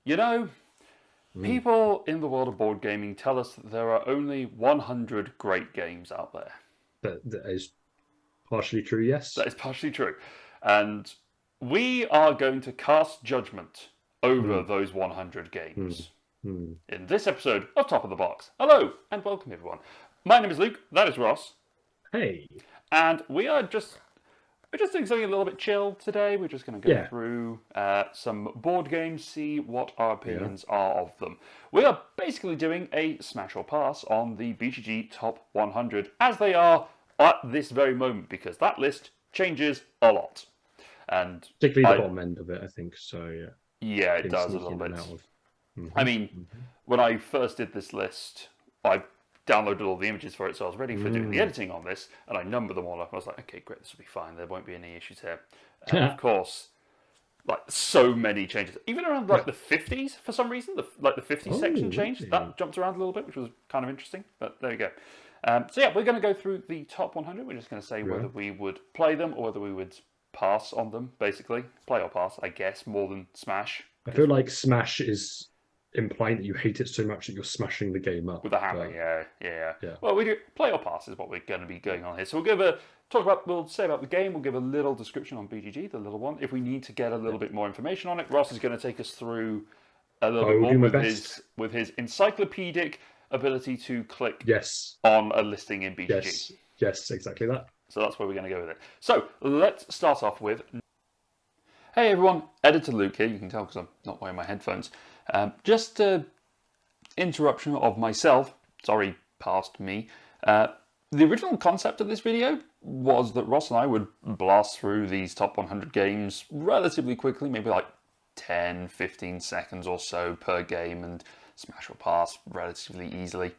You know, people in the world of board gaming tell us that there are only 100 great games out there. That is partially true, yes. That is partially true. And we are going to cast judgment over Mm, those 100 mm, games mm. in this episode of Top of the Box. Hello, and welcome everyone. My name is Luke, that is Ross, Hey, and we're just doing something a little bit chill today. We're just going to go yeah, through some board games, see what our yeah. opinions are of them. We are basically doing a smash or pass on the BGG Top 100 as they are at this very moment because that list changes a lot. And Particularly the I, bottom end of it, I think. So yeah, yeah, it been does a little sneaking in and bit. out of. I Hmm. mean, Hmm. when I first did this list, I downloaded all the images for it, so I was ready for doing the Mm. editing on this, and I numbered them all up. I was like, okay, great, this will be fine. There won't be any issues here. And of course, like so many changes, even around like the 50s for some reason. Like the 50 section Oh, changed. really? That jumped around a little bit, which was kind of interesting. But there you go. So yeah, we're going to go through the top 100. We're just going to say Yeah. whether we would play them or whether we would pass on them. Basically, play or pass, I guess, more than smash I feel because like Smash is implying that you hate it so much that you're smashing the game up. with a hammer, But yeah, yeah. yeah, Well, we do play or pass is what we're going to be going on here. So we'll say about the game. We'll give a little description on BGG, the little one. If we need to get a little bit more information on it, Ross is going to take us through a little I bit will more do my with best. his encyclopedic ability to click Yes, on a listing in BGG. yes, yes, exactly that. So that's where we're going to go with it. So let's start off with. Hey everyone, Editor Luke here. You can tell because I'm not wearing my headphones. Just interruption of myself. Sorry, past me. The original concept of this video was that Ross and I would blast through these top 100 games relatively quickly, maybe like 10, 15 seconds or so per game, and smash or pass relatively easily.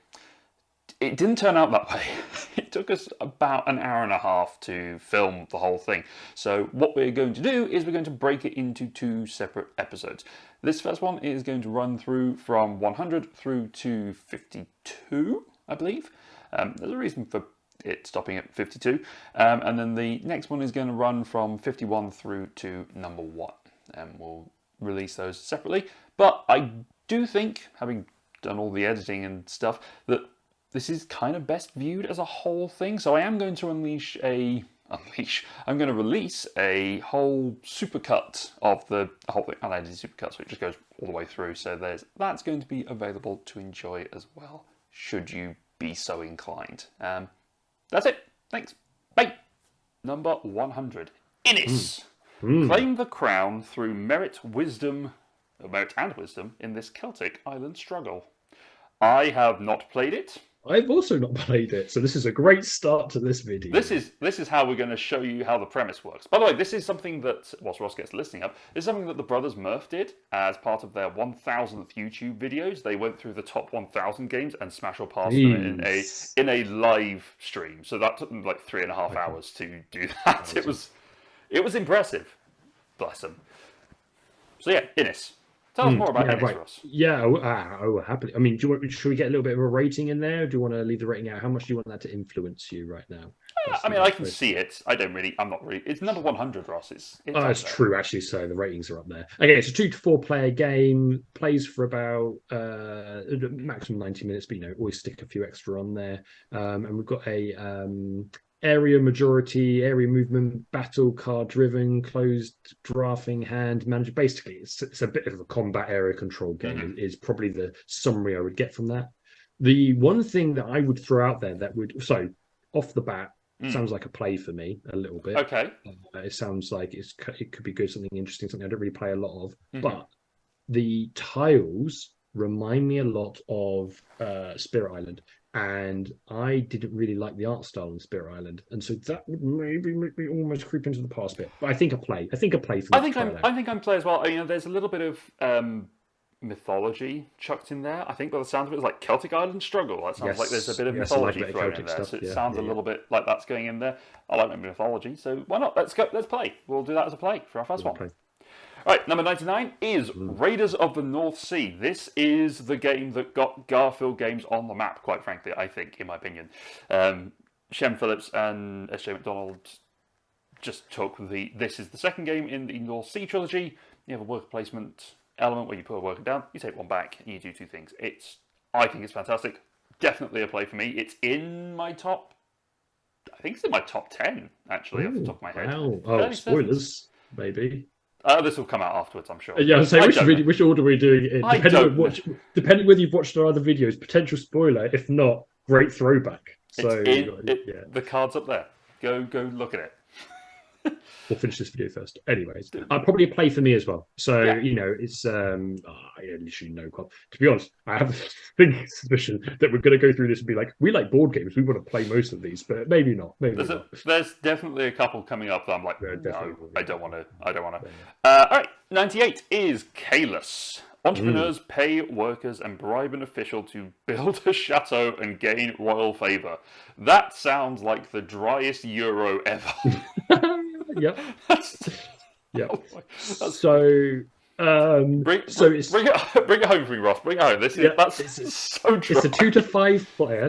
It didn't turn out that way. It took us about an hour and a half to film the whole thing. So what we're going to do is we're going to break it into two separate episodes. This first one is going to run through from 100 through to 52, I believe. There's a reason for it stopping at 52. And then the next one is going to run from 51 through to number 1. And we'll release those separately. But I do think, having done all the editing and stuff, that this is kind of best viewed as a whole thing. So I am going to I'm going to release a whole supercut of the whole thing, unedited supercut, so it just goes all the way through. So that's going to be available to enjoy as well, should you be so inclined. That's it. Thanks. Bye. Number 100. Mm. Innis. Mm. Claim the crown through merit and wisdom in this Celtic island struggle. I have not played it. I've also not played it, so this is a great start to this video. This is how we're going to show you how the premise works. By the way, this is something that, whilst Ross gets the listing up, this is something that the brothers Murph did as part of their 1,000th YouTube videos. They went through the top 1,000 games and smash or pass them Jeez. in a live stream. So that took them like 3.5 Okay. hours to do that. It was impressive. Bless them. So yeah, Innis. Tell us more about Yeah, Innis, right. Ross. Yeah, happily. I mean, should we get a little bit of a rating in there? Or do you want to leave the rating out? How much do you want that to influence you right now? That's I the mean, I best can way. see it. I'm not really. It's number 100, Ross. It's Oh, up it's there. true, actually. So the ratings are up there. Okay, it's a 2 to 4 player game. Plays for about maximum 90 minutes, but always stick a few extra on there. And we've got a area majority, area movement, battle card driven, closed drafting, hand manager. Basically, it's a bit of a combat area control game. Mm-hmm. Is probably the summary I would get from that. The one thing that I would throw out there that would off the bat Mm. sounds like a play for me a little bit. Okay. It sounds like it could be good, something interesting, something I don't really play a lot of. Mm-hmm. But the tiles remind me a lot of Spirit Island, and I didn't really like the art style in Spirit Island, and so that would maybe make me almost creep into the past bit. But I think a play. I think a play for me to try it out. I think I'm play as well. There's a little bit of mythology chucked in there. I think by the sound of it, it's like Celtic Island struggle. That sounds like there's a Yes, bit of yes, I like a mythology bit of thrown in Celtic there. stuff. So it Yeah, sounds yeah, a yeah. little bit like that's going in there. I like my mythology, so why not? Let's play. We'll do that as a play for our first There's a one. play. All right, number 99 is Mm. Raiders of the North Sea. This is the game that got Garfield games on the map, quite frankly, I think, in my opinion. Shem Phillips and S.J. McDonald just took this is the second game in the North Sea trilogy. You have a worker placement element where you put a worker down, you take one back, and you do two things. I think it's fantastic. Definitely a play for me. It's in my top. I think it's in my top 10, actually, off the top of my head. Wow. Oh, Fairly certain. spoilers, maybe. This will come out afterwards, I'm sure. Yeah, I was saying, which order are we doing it in? I don't know. Depending whether you've watched our other videos, potential spoiler. If not, great throwback. So the card's up there. Go look at it. We'll finish this video first. Anyways, probably a play for me as well. So it's I literally no club. To be honest, I have a thinking suspicion that we're going to go through this and be like, we like board games. We want to play most of these, but maybe not. There's definitely a couple coming up that I'm like, no, I don't want to. Yeah. All right, 98 is Caelus. Entrepreneurs pay workers and bribe an official to build a chateau and gain royal favour. That sounds like the driest Euro ever. Yep. Yep. Bring it home for me, Ross. Bring it home. That's so dry. It's a 2 to 5 player.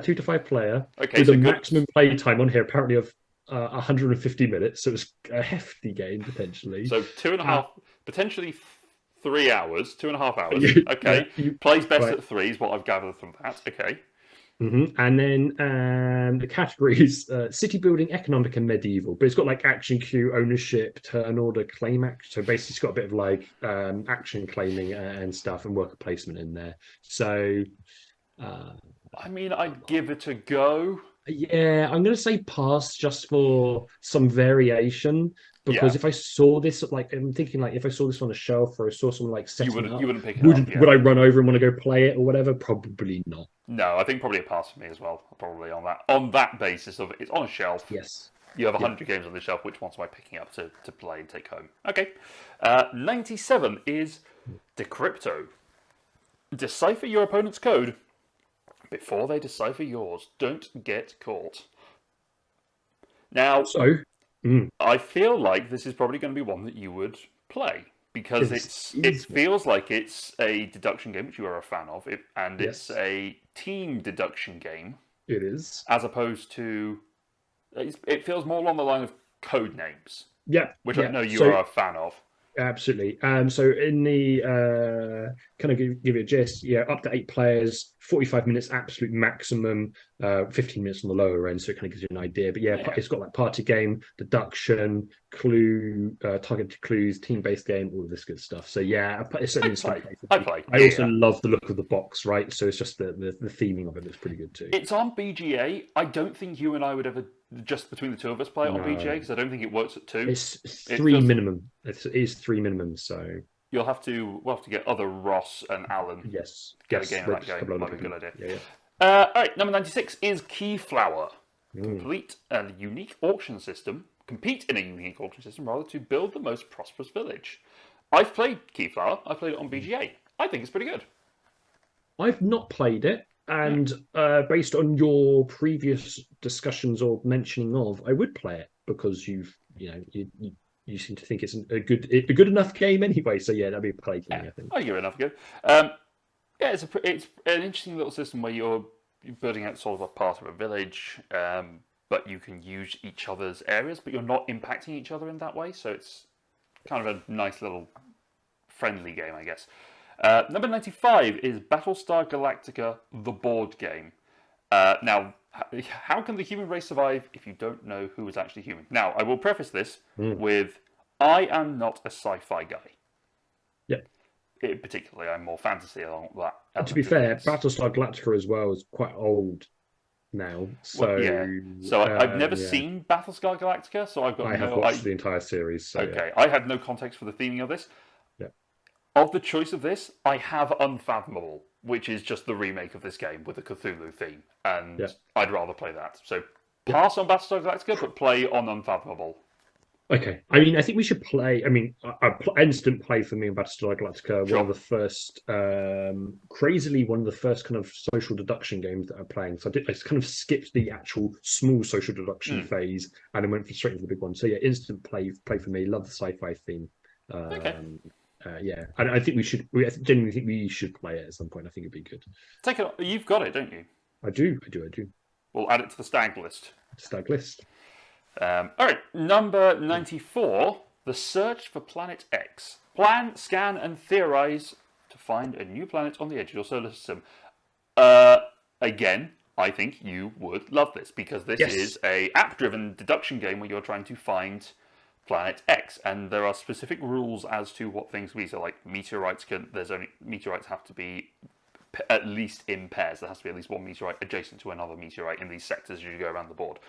Okay, with a maximum play time on here apparently of 150 minutes. So it's a hefty game potentially. So 2.5, potentially 3 hours, 2.5 hours. Okay, plays best at 3 is what I've gathered from that. Okay. Mm-hmm. And then the categories: city building, economic, and medieval. But it's got like action queue, ownership, turn order, claim act. So basically, it's got a bit of like action claiming and stuff, and worker placement in there. So, I mean, I'd give it a go. Yeah, I'm going to say pass just for some variation. Because if I saw this, like, I'm thinking, like, if I saw this on a shelf or I saw someone like setting it up, you wouldn't pick it up. Would I run over and want to go play it or whatever? Probably not. No, I think probably a pass for me as well. Probably on that basis of it's on a shelf. Yes. You have 100 games on the shelf. Which ones am I picking up to play and take home? Okay. 97 is Decrypto. Decipher your opponent's code before they decipher yours. Don't get caught. Now, I feel like this is probably going to be one that you would play because it feels like it's a deduction game, which you are a fan of, it's a team deduction game. It is. As opposed to, it feels more along the line of code names. Yeah. Which I know you are a fan of. Absolutely. So in the kind of give you a gist, up to 8 players, 45 minutes absolute maximum, 15 minutes on the lower end, so it kind of gives you an idea. But it's got like party game, deduction, clue, targeted clues, team-based game, all of this good stuff. So it's certainly I play. I also love the look of the box, right? So it's just the theming of it looks pretty good too. It's on BGA. I don't think you and I would ever, just between the two of us, play it on BGA because I don't think it works at 2. It's 3 minimum. It is 3 minimum, so we'll have to get other Ross and Alan. Yes. Get a game of that game. Might be a good idea. Yeah. All right, number 96 is Keyflower. Complete a unique auction system. Compete in a unique auction system rather to build the most prosperous village. I've played Keyflower. I played it on BGA. I think it's pretty good. I've not played it, and based on your previous discussions or mentioning of, I would play it because you seem to think it's a good enough game anyway. So that'd be a play for me. I think. I'll give it enough go. It's an interesting little system where you're building out sort of a part of a village, but you can use each other's areas, but you're not impacting each other in that way. So it's kind of a nice little friendly game, I guess. Number 95 is Battlestar Galactica, the board game. Now, how can the human race survive if you don't know who is actually human? Now, I will preface this with, I am not a sci-fi guy. Yep. Particularly, I'm more fantasy along that. To be fair, Battlestar Galactica as well is quite old now. So I've never seen Battlestar Galactica, so I have watched the entire series. So, okay, I have no context for the theming of this. Yeah. Of the choice of this, I have Unfathomable, which is just the remake of this game with a Cthulhu theme, and I'd rather play that. So pass on Battlestar Galactica, but play on Unfathomable. Okay. I mean, I think we should play. I mean, instant play for me in Battlestar Galactica. Sure. One of the first, crazily, one of the first kind of social deduction games that I'm playing. So I kind of skipped the actual small social deduction phase and then went straight into the big one. So instant play for me. Love the sci-fi theme. Okay. And I think I genuinely think we should play it at some point. I think it'd be good. Take it. You've got it, don't you? I do. We'll add it to the stag list. All right, number 94, The Search for Planet X. Plan, scan, and theorize to find a new planet on the edge of your solar system. Again, I think you would love this because this is a app-driven deduction game where you're trying to find planet X, and there are specific rules as to what things we. So, like meteorites meteorites have to be at least in pairs. There has to be at least one meteorite adjacent to another meteorite in these sectors as you go around the board.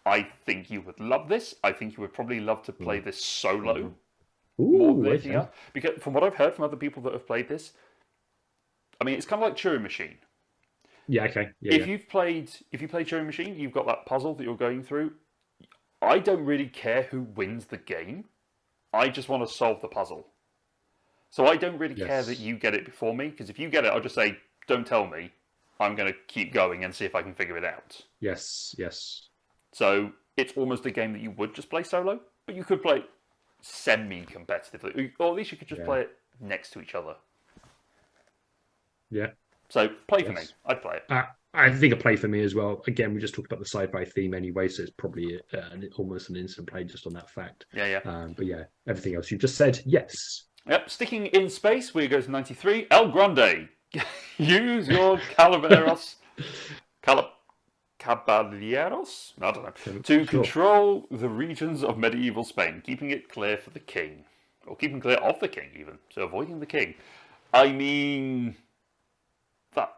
I think you would love this. I think you would probably love to play this solo more than anything else. Because from what I've heard from other people that have played this, I mean, it's kind of like Turing Machine. Yeah, okay. If you play Turing Machine, you've got that puzzle that you're going through. I don't really care who wins the game. I just want to solve the puzzle. So I don't really care that you get it before me, because if you get it, I'll just say, don't tell me. I'm going to keep going and see if I can figure it out. Yes. So it's almost a game that you would just play solo, but you could play semi-competitively, or at least you could just play it next to each other. Yeah. So play for me. I'd play it. I think a play for me as well. Again, we just talked about the sci-fi theme anyway, so it's probably almost an instant play just on that fact. Yeah. But yeah, everything else you just said, yes. Yep. Sticking in space, we go to 93. El Grande. Use your Caballeros. Caballeros? I don't know. To control the regions of medieval Spain, keeping it clear for the king. Or keeping clear of the king, even. So avoiding the king. I mean, that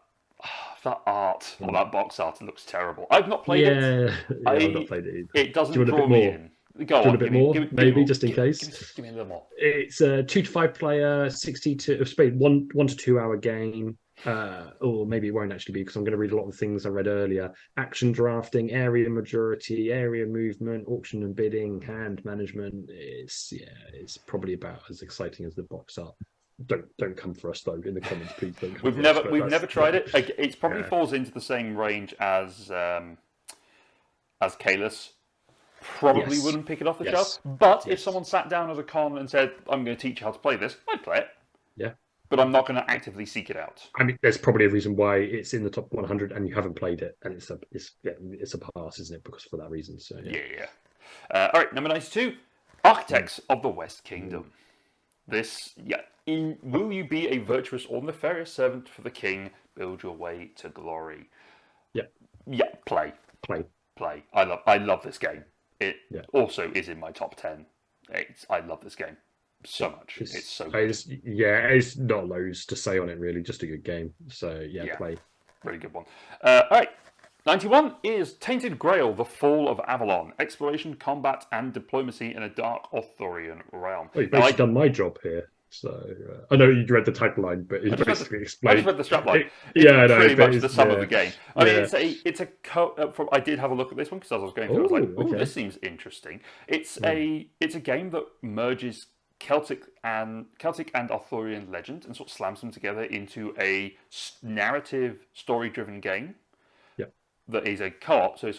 art, or that box art, looks terrible. I've not played it. I've not played it either. It doesn't draw me in. Go on, a bit more, maybe, just in case. Give me a little more. It's a 2 to 5 player, 1 to 2 hour game. Or maybe it won't actually be, because I'm going to read a lot of the things I read earlier. Action drafting, area majority, area movement, auction and bidding, hand management. It's probably about as exciting as the box art. Don't come for us though in the comments, please. Don't come we've never tried it. It probably falls into the same range as Kalis. Probably wouldn't pick it off the shelf. But if someone sat down at a con and said, "I'm going to teach you how to play this," I'd play it. Yeah. But I'm not going to actively seek it out. I mean, there's probably a reason why it's in the top 100 and you haven't played it, and it's a pass, isn't it? Because for that reason. So yeah. All right, number 92, Architects of the West Kingdom. This, will you be a virtuous or nefarious servant for the king? Build your way to glory. Yeah. Play. I love this game. It also is in my top 10. I love this game so much. It's so good. It's not loads to say on it, really. Just a good game. So, play. Really good one. All right. 91 is Tainted Grail, The Fall of Avalon. Exploration, combat, and diplomacy in a dark Arthurian realm. Well, you've basically done my job here. So, I know you read the title line, but it's basically explained. I just read the strap line. Pretty much the sum of the game. I mean, it's a I did have a look at this one because as I was going through, I was like, this seems interesting. It's a game that merges Celtic and Arthurian legend and sort of slams them together into a narrative, story-driven game. That is a co-op, so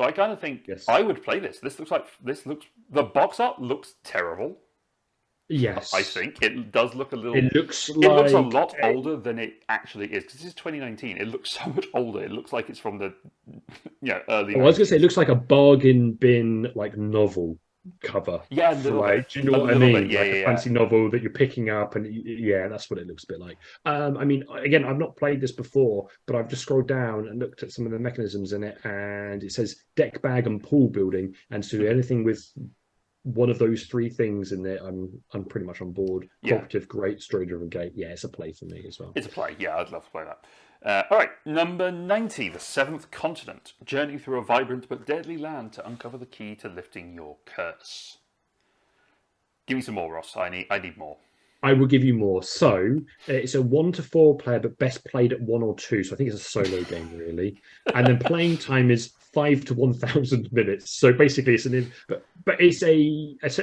I kind of think I would play this. The box art looks terrible. Yes, I think it does look a little. It looks a lot older than it actually is, because this is 2019. It looks so much older. It looks like it's from the early. I was going to say it looks like a bargain bin novel cover. Yeah, do you know what I mean? A fancy novel that you're picking up, and that's what it looks a bit like. I mean, again, I've not played this before, but I've just scrolled down and looked at some of the mechanisms in it, and it says deck, bag, and pool building, and so anything with one of those three things in there, I'm pretty much on board. Cooperative, great, story-driven game. Yeah, it's a play for me as well. It's a play. Yeah, I'd love to play that. All right, number 90, The Seventh Continent. Journey through a vibrant but deadly land to uncover the key to lifting your curse. Give me some more, Ross. I need more. I will give you more. So it's a 1 to 4 player, but best played at 1 or 2. So I think it's a solo game, really. And then playing time is 5 to 1,000 minutes. So basically, it's but it's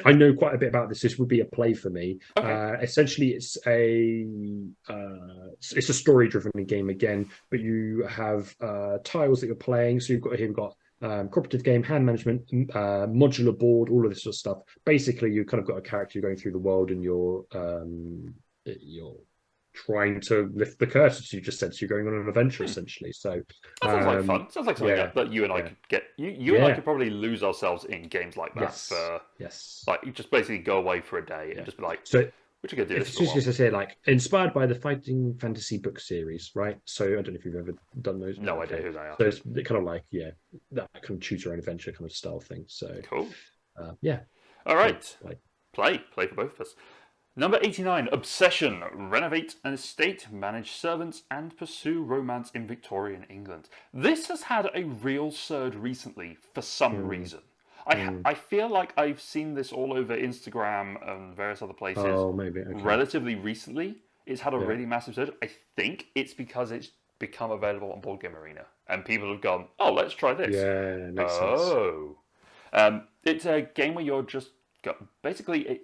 I know quite a bit about this. This would be a play for me. Okay. Essentially, it's a story-driven game again, but you have tiles that you're playing. So you've got cooperative game, hand management, modular board, all of this sort of stuff. Basically, you've kind of got a character going through the world, and you're trying to lift the curse, as you just said. So you're going on an adventure, essentially. So that sounds like fun. Sounds like something that you and I could get. You and I could probably lose ourselves in games like that. Yes. Like you just basically go away for a day and just be like, so which I could do this It's for a just while. to say, like, inspired by the Fighting Fantasy book series, right? So I don't know if you've ever done those. No idea Okay. who they are. So it's kind of like, yeah, that kind of choose your own adventure kind of style thing. So, Cool. yeah, All play, right. play. Play for both of us. Number 89, Obsession. Renovate an estate, manage servants, and pursue romance in Victorian England. This has had a real surge recently for some Mm, reason. mm. I feel like I've seen this all over Instagram and various other places Oh, maybe. Okay. relatively recently. It's had a Yeah. really massive surge. I think it's because it's become available on Board Game Arena. And people have gone, oh, let's try this. Yeah, makes sense. Oh. It's a game where you're just basically.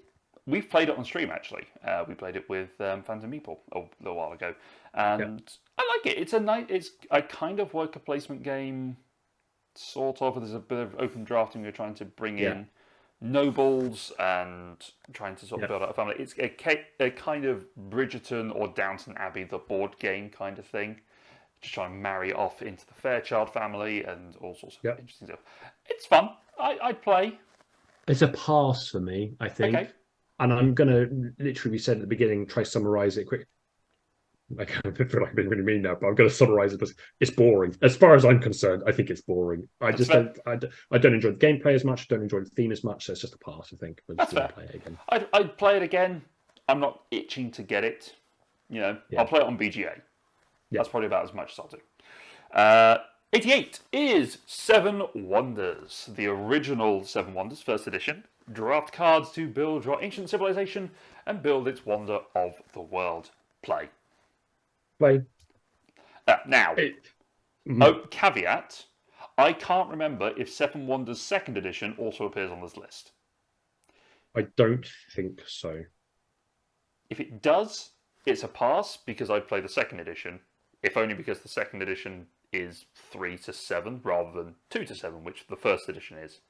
We've played it on stream actually. We played it with Phantom Meeple a little while ago, Yeah. and I like it. It's a kind of worker placement game, sort of. There's a bit of open drafting. You're trying to bring Yeah. in nobles and trying to sort of Yeah. build out a family. It's a kind of Bridgerton or Downton Abbey, the board game kind of thing. Just trying to marry it off into the Fairchild family and all sorts of Yeah. interesting stuff. It's fun. I'd play. It's a pass for me, I think. Okay. And I'm gonna literally, we said at the beginning, try to summarize it quick. I kind of feel like I've been really mean now, but I'm going to summarize it. But it's boring, as far as I'm concerned. I think it's boring. I That's just fair. don't. I don't enjoy the gameplay as much. I don't enjoy the theme as much. So it's just a pass. I think. I That's just wouldn't fair. play it again. I'd play it again. I'm not itching to get it. You know, Yeah. I'll play it on BGA. Yeah. That's probably about as much as I'll do. 88 is Seven Wonders, the original Seven Wonders, first edition. Draft cards to build your ancient civilization and build its wonder of the world. Play. Play. Now, Mhm. caveat, I can't remember if Seven Wonders second edition also appears on this list. I don't think so. If it does, it's a pass because I'd play the second edition, if only because the second edition is 3 to 7 rather than 2 to 7, which the first edition is.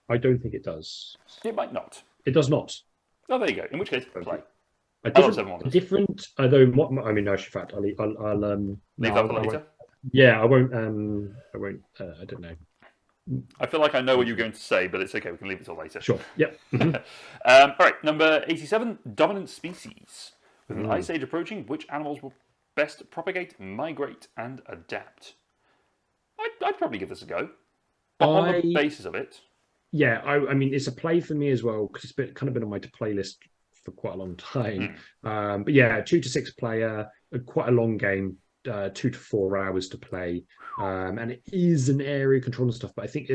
I don't think it does. It might not. It does not. Oh, there you go. In which case, play. A I love Seven Wonders. different. Although, what I mean, no, in fact, I'll Leave no, that for I won't. later. Yeah, I won't. I won't. I don't know. I feel like I know what you're going to say, but it's okay. We can leave it till later. Sure. Yep. Mhm. All right, number 87, Dominant Species. With an ice age approaching, which animals will best propagate, migrate, and adapt? I'd probably give this a go. On the basis of it. Yeah, I mean, it's a play for me as well because kind of been on my playlist for quite a long time. But yeah, 2 to 6 player, quite a long game, 2 to 4 hours to play, and it is an area control and stuff. But I think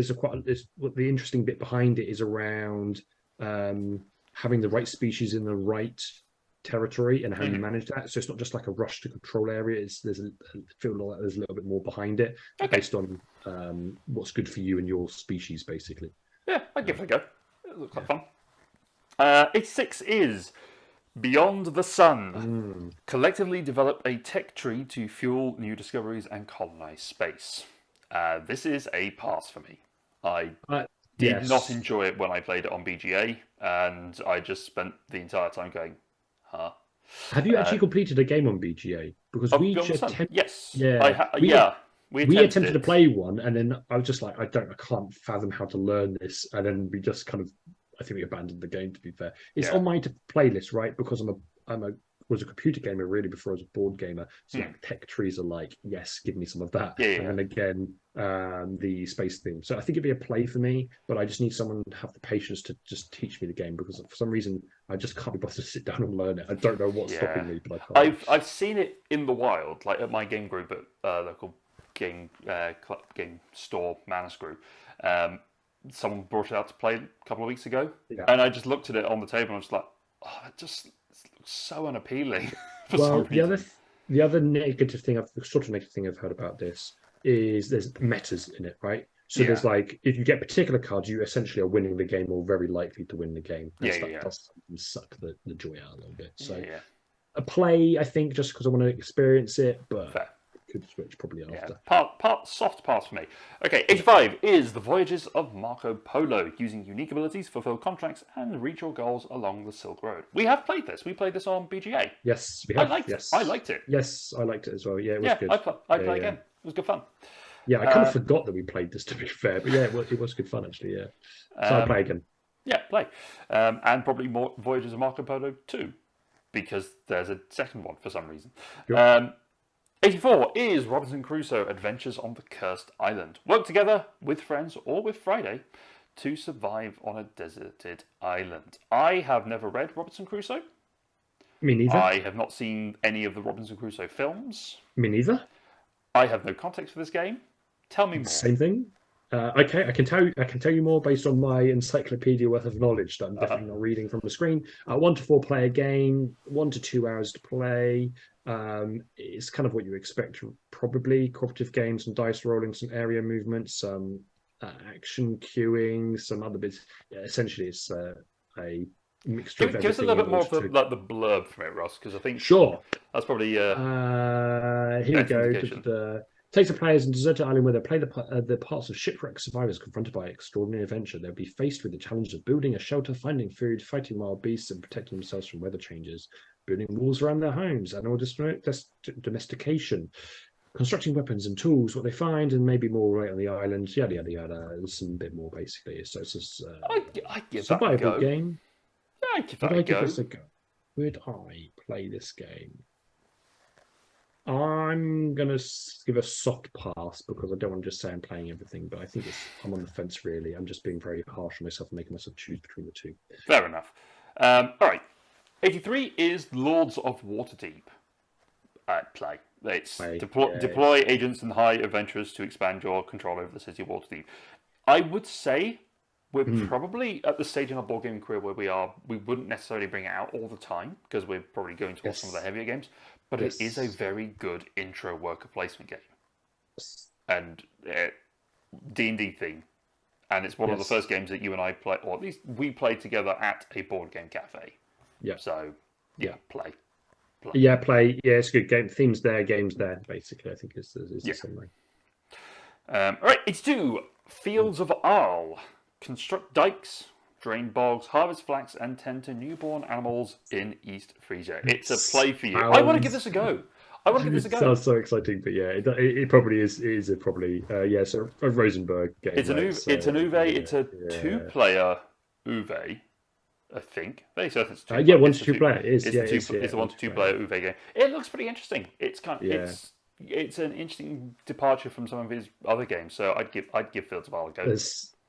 what the interesting bit behind it is around having the right species in the right territory and how you manage that. So it's not just like a rush to control area. I feel like there's a little bit more behind it based on what's good for you and your species, basically. Yeah, I'd give it a go. It looks like fun. 86 is Beyond the Sun. Collectively develop a tech tree to fuel new discoveries and colonize space. This is a pass for me. I did not enjoy it when I played it on BGA, and I just spent the entire time going, huh? Have you actually completed a game on BGA? Because we attempted, yes, yeah, we attempted to it. play one, and then I was just like, I can't fathom how to learn this, and then we just kind of, I think we abandoned the game. To be fair, it's on my playlist, right? Because was a computer gamer really before I was a board gamer. So like tech trees are like, yes, give me some of that. And then again, the space theme. So I think it'd be a play for me, but I just need someone to have the patience to just teach me the game because for some reason I just can't be bothered to sit down and learn it. I don't know what's stopping me, but I can't. I've seen it in the wild, like at my game group at local game store, Manus Group. Someone brought it out to play a couple of weeks ago, and I just looked at it on the table and I was like, oh, it just looks so unappealing. Well, the other negative thing I've heard about this is there's metas in it, right? So there's like, if you get particular cards, you essentially are winning the game or very likely to win the game. That does suck the joy out a little bit. So a play, I think, just because I want to experience it, but fair. Could switch probably after. Soft pass for me. Okay, 85 is The Voyages of Marco Polo, using unique abilities, fulfill contracts, and reach your goals along the Silk Road. We have played this. We played this on BGA. Yes, we have. I liked it. Yes, I liked it as well. Yeah, it was good. I'd play again. It was good fun. Yeah, I kind of forgot that we played this, to be fair. But yeah, it was good fun, actually, yeah. So I'll play again. Yeah, play. And probably more Voyages of Marco Polo 2, because there's a second one for some reason. Sure. 84 is Robinson Crusoe Adventures on the Cursed Island. Work together with friends or with Friday to survive on a deserted island. I have never read Robinson Crusoe. Me neither. I have not seen any of the Robinson Crusoe films. Me neither. I have no context for this game. Tell me more. Same thing. Okay, I can tell you more based on my encyclopedia worth of knowledge that I'm definitely not reading from the screen. 1 to 4 player game, 1 to 2 hours to play. It's kind of what you expect, probably cooperative games, some dice rolling, some area movement, some action queuing, some other bits. Yeah, essentially, it's a mixture of Give us a everything. little bit more of the blurb from it, Ross, because I think Sure. that's probably Here we better go. indication. Takes the players on a deserted island where they play the parts of shipwrecked survivors confronted by extraordinary adventure. They'll be faced with the challenge of building a shelter, finding food, fighting wild beasts, and protecting themselves from weather changes, building walls around their homes, animal domestication, constructing weapons and tools, what they find, and maybe more right on the island, yada, yada, yada. There's some bit more, basically. So it's a I'd give that a survival go. game. Yeah, I'd give Would that I a give go. this a go? Would I play this game? I'm gonna give a soft pass because I don't want to just say I'm playing everything, but I think I'm on the fence really. I'm just being very harsh on myself and making myself choose between the two. Fair enough. All right. 83 is Lords of Waterdeep. Play. It's deploy agents and high adventurers to expand your control over the city of Waterdeep. I would say we're probably at the stage in our board gaming career where we wouldn't necessarily bring it out all the time because we're probably going towards some of the heavier games. But it is a very good intro worker placement game, and D&D theme, and it's one of the first games that you and I play, or at least we played together at a board game cafe. Yeah. So play. Yeah, play. Yeah, it's a good game. Themes there, games there. Basically, I think is the same way. All right, it's 2 Fields of Arle. Construct dikes, drain bogs, harvest flax, and tend to newborn animals in East Frisia. It's a play for you. I want to give this a go. Sounds so exciting, but yeah, it probably is. It is probably So a Rosenberg game. It's an Uwe. It's an Uwe. It's a 2-player Uwe. I think. Very certain it's 2. 1 to 2 player. It's a 1 to 2 player Uwe game. It looks pretty interesting. It's it's an interesting departure from some of his other games. So I'd give Fields of Arle a go.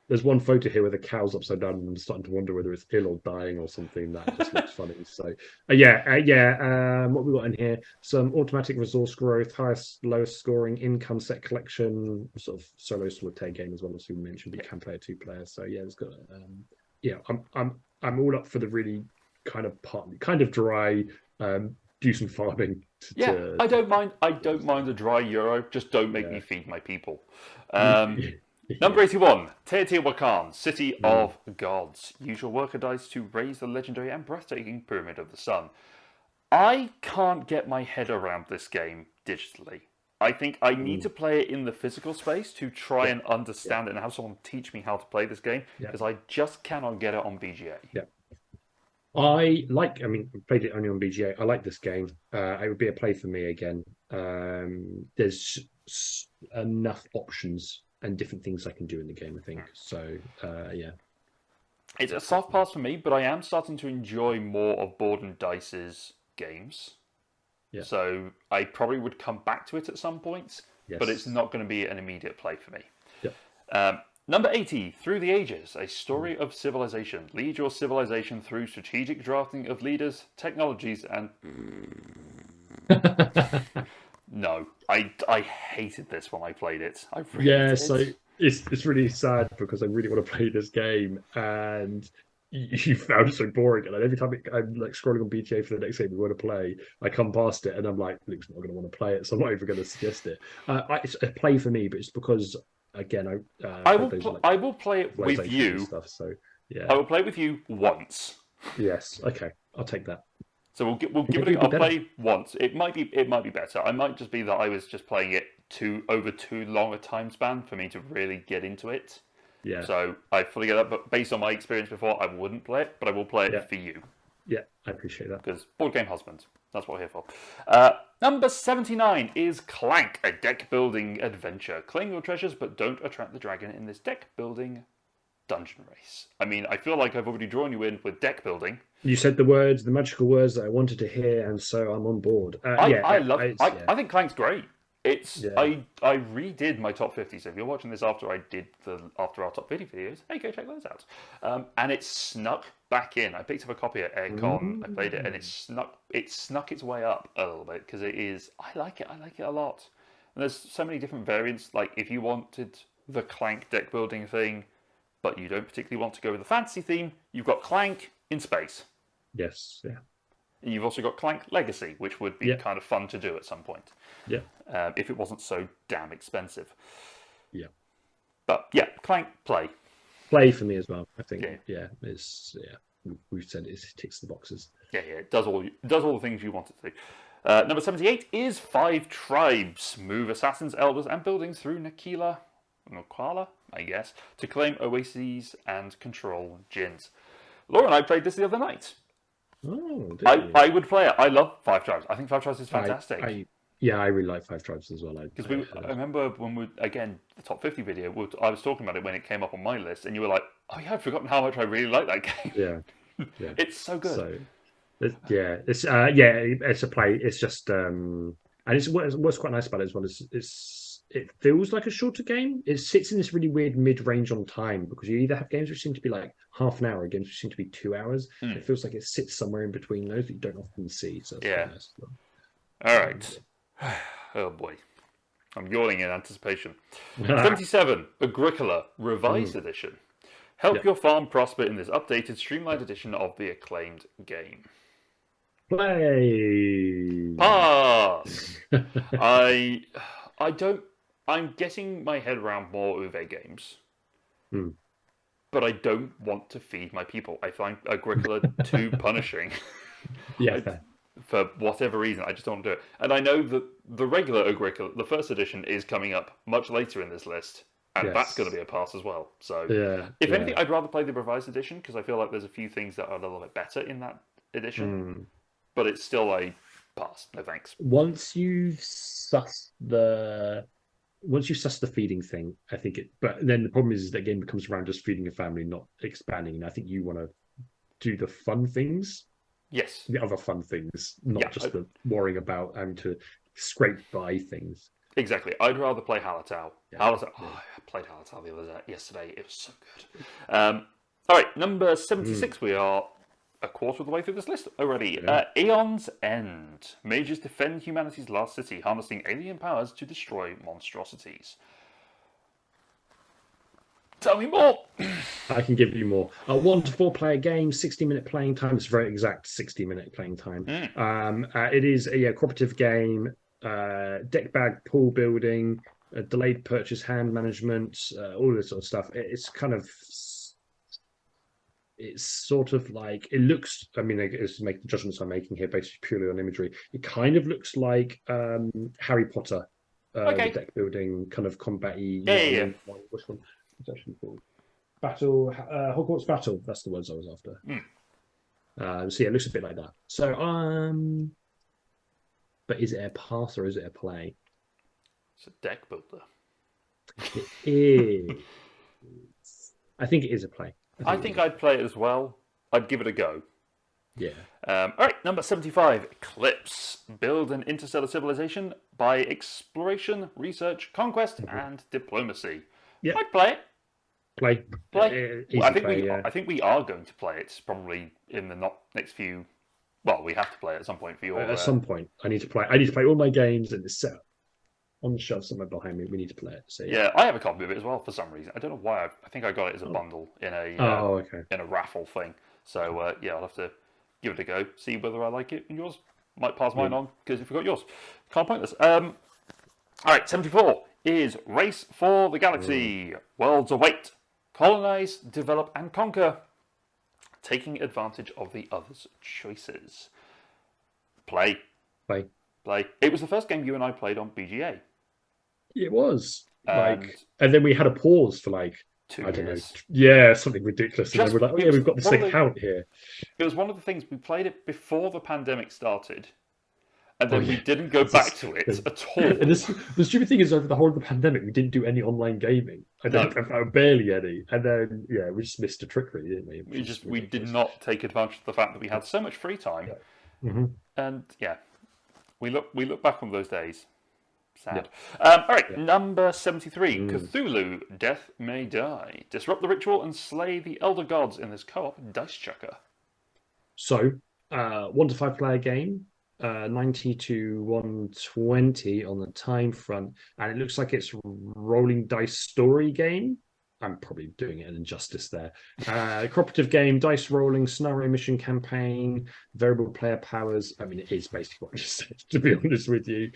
There's one photo here where the cow's upside down and I'm starting to wonder whether it's ill or dying or something. That just looks funny. So, what we got in here? Some automatic resource growth, highest, lowest scoring, income set collection, sort of solo solitaire game as well as we mentioned. But you can play a 2-player. So it's got. I'm all up for the really kind of dry. Do some farming. I don't mind. I don't mind the dry Euro. Just don't make me feed my people. Number 81, Teotihuacan, City of Gods. Use your worker dice to raise the legendary and breathtaking Pyramid of the Sun. I can't get my head around this game digitally. I think I need to play it in the physical space to try and understand it and have someone teach me how to play this game because I just cannot get it on BGA. Yeah. I played it only on BGA. I like this game. It would be a play for me again. There's enough options and different things I can do in the game, I think. So, It's a soft pass for me, but I am starting to enjoy more of Board and Dice's games. Yeah. So I probably would come back to it at some points, but it's not going to be an immediate play for me. Yeah. Number 80, Through the Ages, a story of civilization. Lead your civilization through strategic drafting of leaders, technologies, and... No, I hated this when I played it. I really did. So it's really sad because I really want to play this game and you found it so boring. And every time I'm like scrolling on BGA for the next game we want to play, I come past it and I'm like, Luke's not going to want to play it, so I'm not even going to suggest it. It's a play for me, but it's because again I will play it with you. Stuff, so yeah, I will play with you once. Yes, okay, I'll take that. So we'll give it. I'll play once. It might be better. I might just be that I was just playing it over too long a time span for me to really get into it. Yeah. So I fully get that, but based on my experience before, I wouldn't play it, but I will play it for you. Yeah, I appreciate that. Because board game husband. That's what we're here for. Number 79 is Clank, a deck building adventure. Claim your treasures, but don't attract the dragon in this deck building dungeon race. I mean, I feel like I've already drawn you in with deck building. You said the magical words that I wanted to hear, and so I'm on board. I think Clank's great. Yeah. I redid my top 50. So if you're watching this after after our top 50 videos, hey, go check those out. And it snuck back in. I picked up a copy at Aircon. I played it, and it snuck its way up a little bit because it is. I like it a lot. And there's so many different variants. Like if you wanted the Clank deck building thing, but you don't particularly want to go with the fantasy theme, you've got Clank in space. Yes. Yeah. And you've also got Clank Legacy, which would be kind of fun to do at some point. Yeah. If it wasn't so damn expensive. Yeah. But yeah, Clank play. Play for me as well. I think. Yeah. We've said it ticks the boxes. Yeah. It does all the things you want it to do. Number 78 is 5 tribes. Move assassins, elders, and buildings through Naqala, I guess, to claim oases and control djinns. Laura and I played this the other night. Oh, I would play it. I love 5 tribes. I think 5 tribes is fantastic. I really like 5 tribes as well. Because I remember when the top 50 video, I was talking about it when it came up on my list, and you were like, "Oh yeah, I've forgotten how much I really like that game." Yeah, it's so good. So, it's a play. It's just and it's what's quite nice about it as well is it feels like a shorter game. It sits in this really weird mid-range on time because you either have games which seem to be like half an hour, or games which seem to be 2 hours. It feels like it sits somewhere in between those that you don't often see. So yeah. Nice. All right. Oh boy, I'm yawning in anticipation. 77, Agricola Revised Edition. Help your farm prosper in this updated, streamlined edition of the acclaimed game. Play. Pass. I'm getting my head around more Uwe games, but I don't want to feed my people. I find Agricola too punishing. Yeah. For whatever reason, I just don't want to do it. And I know that the regular Agricola, the first edition, is coming up much later in this list, and that's going to be a pass as well. So, if anything, I'd rather play the revised edition because I feel like there's a few things that are a little bit better in that edition. But it's still a pass. No thanks. Once you've sussed the feeding thing, I think it. But then the problem is that game becomes around just feeding a family, not expanding. And I think you want to do the fun things. Yes. The other fun things, not just the worrying about having to scrape by things. Exactly. I'd rather play Hallertau. I played Hallertau yesterday. It was so good. All right, number 76. We are a quarter of the way through this list already. Aeon's End. Mages defend humanity's last city, harnessing alien powers to destroy monstrosities. Tell me more. I can give you more. 1 to 4 player game, 60-minute playing time. It's a very exact 60-minute playing time. It is a cooperative game, deck bag, pool building, delayed purchase, hand management, all this sort of stuff. It's sort of like, it looks, I mean, it's make the judgments I'm making here based purely on imagery. It kind of looks like Harry Potter, the deck building kind of combat-y. Which one? It's actually called Hogwarts Battle. That's the words I was after. So yeah, it looks a bit like that. So but is it a pass or is it a play? It's a deck builder. It is. I think it is a play. I think I'd play it as well. I'd give it a go. Yeah. All right, number 75, Eclipse. Build an interstellar civilization by exploration, research, conquest, and diplomacy. Yeah. I'd play it. Play. I think we are going to play it probably in the next few. Well, we have to play it at some point for your. At some point, I need to play all my games, and it's set on the shelf somewhere behind me. We need to play it. So yeah, I have a copy of it as well for some reason. I don't know why. I think I got it as a bundle in a in a raffle thing. So I'll have to give it a go, see whether I like it. And yours might pass mine on because if you got yours, can't pointless. All right, 74 is Race for the Galaxy. Worlds await. Colonize, develop, and conquer. Taking advantage of the other's choices. Play. It was the first game you and I played on BGA. It was. And then we had a pause for 2 years. Don't know. Something ridiculous. And then we're like, we've got this thing out here. It was one of the things, we played it before the pandemic started. and then we didn't go back to it at all. And the stupid thing is, over the whole of the pandemic, we didn't do any online gaming. No. Barely any. And then, we just missed a trick, really, didn't we? We did not take advantage of the fact that we had so much free time. Yeah. Mm-hmm. And we look back on those days. Sad. All right, number 73. Cthulhu, Death May Die. Disrupt the ritual and slay the elder gods in this co-op dice chucker. So, 1 to 5 player game, 90 to 120 on the time front, and it looks like it's rolling dice story game. I'm probably doing it an injustice there. Cooperative game, dice rolling, scenario mission campaign, variable player powers. I mean, it is basically what I just said, to be honest with you.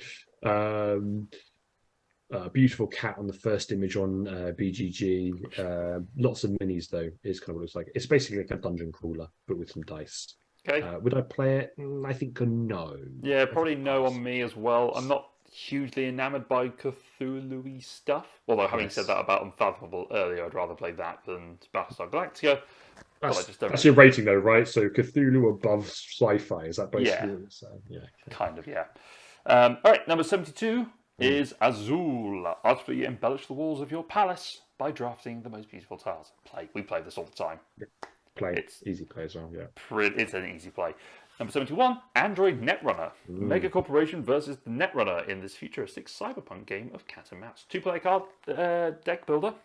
Beautiful cat on the first image on BGG. Lots of minis, though, is kind of what it looks like. It's basically like a dungeon crawler, but with some dice. Okay. Would I play it? I think no. Yeah, probably no on me as well. I'm not hugely enamored by Cthulhu-y stuff. Although, having said that about Unfathomable earlier, I'd rather play that than Battlestar Galactica. That's your rating, though, right? So Cthulhu above sci-fi. Is that basically what it's saying? Yeah. Kind of, yeah. All right, number 72 is Azul. Artfully embellish the walls of your palace by drafting the most beautiful tiles. We play this all the time. It's easy play as well, yeah. It's an easy play. Number 71, Android Netrunner. Mega Corporation versus the Netrunner in this futuristic cyberpunk game of cat and mouse. 2-player card deck builder.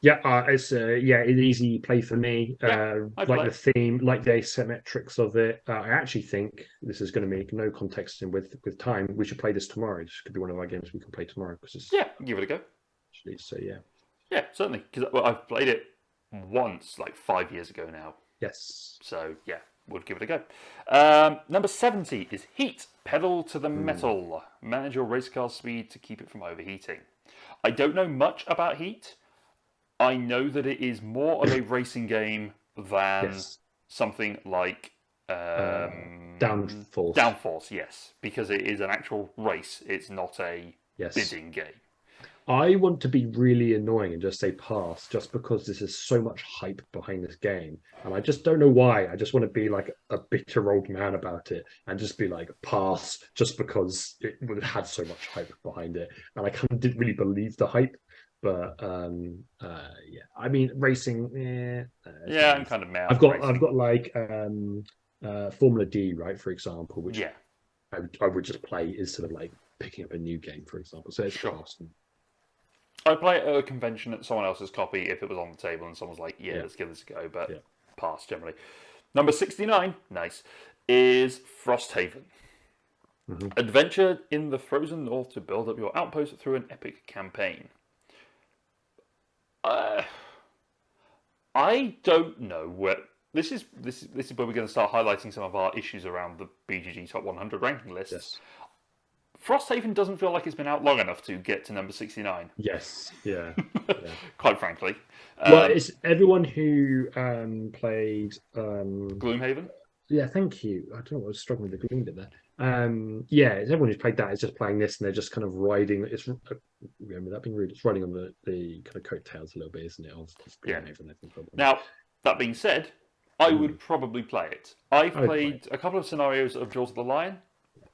Yeah, it's an easy play for me. Like the theme, like the asymmetrics of it. I actually think this is going to make no context with time. We should play this tomorrow. This could be one of our games we can play tomorrow. Give it a go. Actually, so yeah. Yeah, certainly. Because I've played it once, like 5 years ago now. Yes. So yeah, we'll give it a go. Number 70 is Heat. Pedal to the metal. Manage your race car speed to keep it from overheating. I don't know much about Heat. I know that it is more of a racing game than something like Downforce. Downforce, yes, because it is an actual race. It's not a bidding game. I want to be really annoying and just say pass, just because this is so much hype behind this game, and I just don't know why. I just want to be like a bitter old man about it and just be like pass, just because it had so much hype behind it, and I kind of didn't really believe the hype. But I mean, racing. I'm kind of mad. I've got like Formula D, right, for example, which I would just play instead of like picking up a new game, for example. So it's awesome. I'd play it at a convention at someone else's copy if it was on the table and someone's like, let's give this a go. But pass generally. Number 69, nice, is Frosthaven. Adventure in the frozen north to build up your outpost through an epic campaign. I don't know where this is where we're going to start highlighting some of our issues around the BGG Top 100 ranking lists. Yes. Frosthaven doesn't feel like it's been out long enough to get to number 69. Yes, yeah. Quite frankly. Well, it's everyone who played Gloomhaven. Yeah, thank you. I don't know. I was struggling with the gloom bit there. It's everyone who's played that is just playing this, and they're just kind of riding. It's remember that being rude. It's riding on the kind of coattails a little bit, isn't it? Now, that being said, I would probably play it. I've played a couple of scenarios of Jaws of the Lion.